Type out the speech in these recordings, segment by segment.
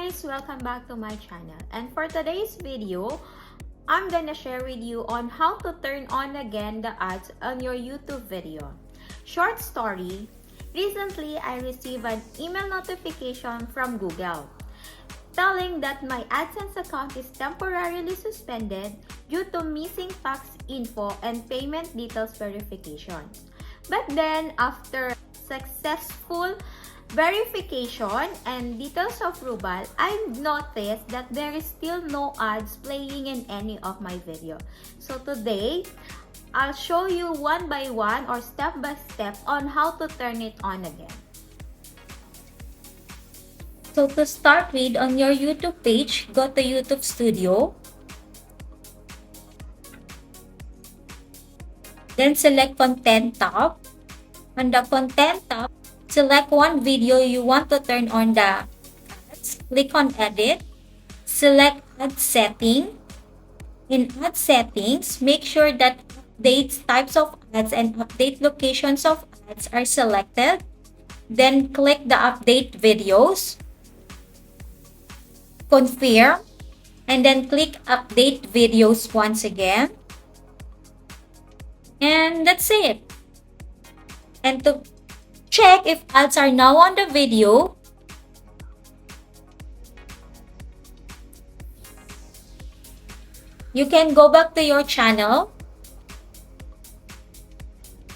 guys! Welcome back to my channel. And for today's video, I'm gonna share with you on how to turn on again the ads on your YouTube video. Short story, recently I received an email notification from Google telling that my Adsense account is temporarily suspended due to missing tax info and payment details verification. But then, after successful verification and details approval, I noticed that there is still no ads playing in any of my videos. So today, I'll show you one by one or step by step on how to turn it on again. So to start with, on your YouTube page, go to YouTube Studio. Then select Content tab. On the Content tab, select one video you want to turn on the ads. Click on Edit. Select Ad Setting. In Ad Settings, make sure that Update Types of Ads and Update Locations of Ads are selected. Then click the Update Videos. Confirm. And then click Update Videos once again. And that's it. And to check if ads are now on the video, you can go back to your channel,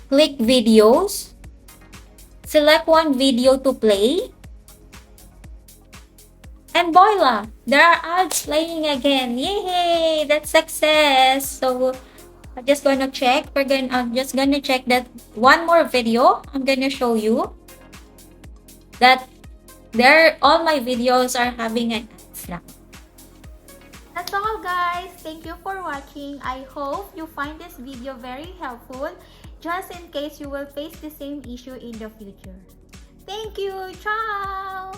click Videos, select one video to play, and voila! There are ads playing again. Yay! That's success! So, I'm just gonna check. I'm just gonna check that one more video. I'm gonna show you that all my videos are having an ads now. That's all, guys. Thank you for watching. I hope you find this video very helpful, just in case you will face the same issue in the future. Thank you. Ciao.